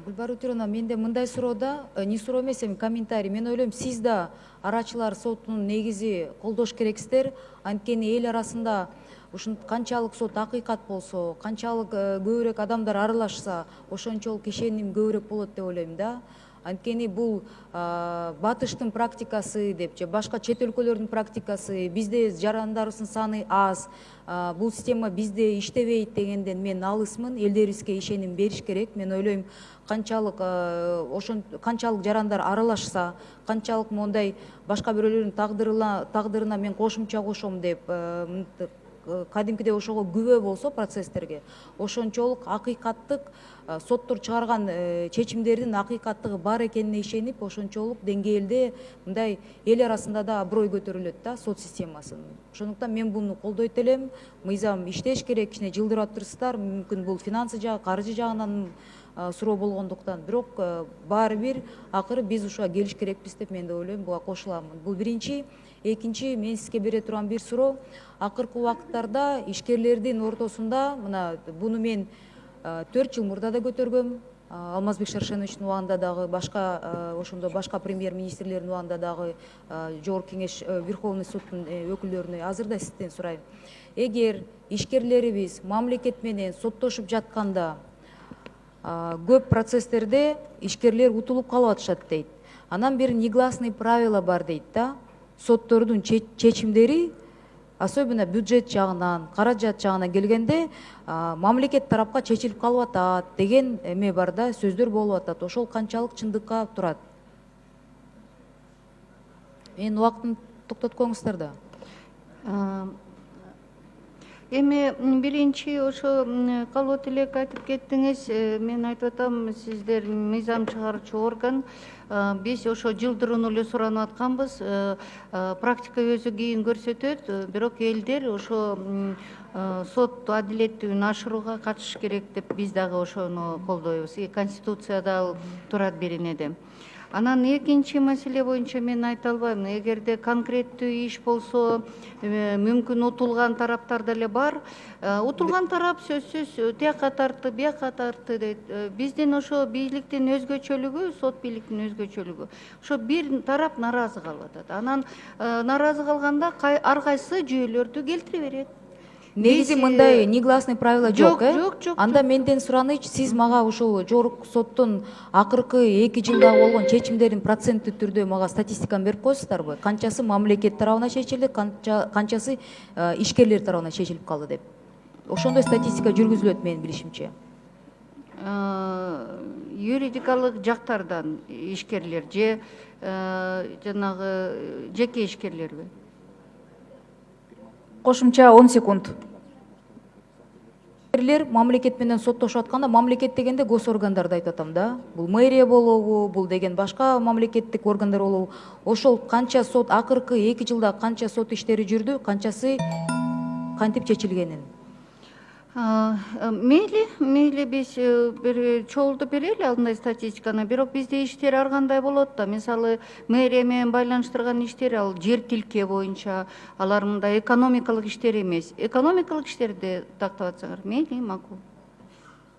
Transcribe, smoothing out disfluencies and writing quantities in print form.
Гүлбару Тюрина, менде мындай суроода, не суроо эмес эми комментарий. Мен ойлойм, сиз да арачылар сотунун негизи колдош керексиздер. Анткени эл арасында ушун канчалык сот акыйкат болсо, канчалык көбүрөөк адамдар аралашса, ошончолук ишеним көбүрөөк болот деп ойлойм да. Анткени бул батыштын практикасы деп же башка чет өлкөлөрдүн практикасы, бизде жарандарыбыздын саны аз, бул система бизде иштебейт дегенден мен алысмын. Элдерибизге ишеним бериш керек. Мен ойлойм, канчалык жарандар аралашса, канчалык мондай башка бирөөлөрдүн тагдырына мен кошумча кошом деп кадимкидей ошого күбө болсо процесстерге, ошончолук акыйкаттык соттор чыгарган чечимдердин акыйкаттыгы бар экенине ишенип, ошончолук деңгээлде мындай эл арасында да аброй көтөрүлөт да сот системасынын. Ошондуктан мен буну колдойт элем. Мыйзам иштеш керек, кичине жылдырап турсуздар. Мүмкүн бул финансы жагы, каржы жагынан суроо болгондуктан, бирок баары бир акыры биз ушуга келиш керекпиз деп мен да ойлойм. Буга кошуламын. Бул биринчи. Экинчи, мен сизге бере турган бир суроо, акыркы убакыттарда ишкерлердин ортосунда, мына буну мен 4 жыл мурда да көтөргөм. Алмазбек Шаршеновичтин убагында дагы, башка ошондо башка премьер-министрлердин убагында дагы, Жогорку кеңеш, Верховный суттун өкүлдөрүнө азыр да сизден сурайм. Эгер ишкерлерибиз мамлекет менен соттошуп жатканда көп процесстерде ишкерлер утулуп калып атышат дейт. Анан бир негласный правило бар дейт да. Соттордун чечимдери, особенно бюджет жагынан, каражат жагынан келгенде, мамлекет тарапка чечилип калып атат деген эме бар да, сөздөр болуп атат. Ошол канчалык чындыкка турат? Менин убактымды токтотуп коюңуздар да. Эми биринчи ошо калбот элек айтып кеттиңиз. Мен айтып атам, сиздер мыйзам чыгаруучу орган. Биз ошо жылдырууну эле суранып атканбыз. Практика өзү кийин көрсөтөт, бирок элдер ошо сот адилеттүүлүгүн ашырууга катышыш керек деп биз дагы ошону колдойбуз. Конституцияда ал турат беренеде. Анан экинчи маселе боюнча мен айта албайм. Эгерде конкреттүү иш болсо, мүмкүн утулган тараптар деле бар. Утулган тарап сөзсүз тияка тартты, бияка тартты дейт. Биздин ошо бийликтин өзгөчөлүгү, сот бийликтин өзгөчөлүгү. Ошо бир тарап наразы калып атат. Анан наразы калганда ар кайсы жүйөлөрдү келтире берет. Негизи мындай негласный правило жок, Жок. Анда менден суранычы, сиз мага ушул жогорку соттун акыркы 2 жылда болгон чечимдердин проценттүү түрдө мага статистиканы берип коесуздарбы? Канчасы мамлекет тарабынан чечилди, канчасы ишкерлер тарабынан чечилип калды деп. Ошондой статистика жүргүзүлөт менин билишимче. Юридикалык жактардан ишкерлер же жанагы жеке ишкерлерби? Кошумча 10 секунд. Ишкерлер мамлекет менен соттошуп атканда, мамлекет дегенде госоргандарды айтып атам да. Бул мэрия болобу, бул деген башка мамлекеттик органдар болобу. Ошол канча сот, акыркы 2 жылда канча сот иштери жүрдү, канчасы кантип чечилгенин. Мейли биз бир чогултуп берели алындай статистиканы, бирок бизде иштер ар кандай болот да. Мисалы, мэрия менен байланыштырган иштер ал жер тилке боюнча, алар мындай экономикалык иштер эмес. Экономикалык иштерди тактап атсаңар, мейли, макул.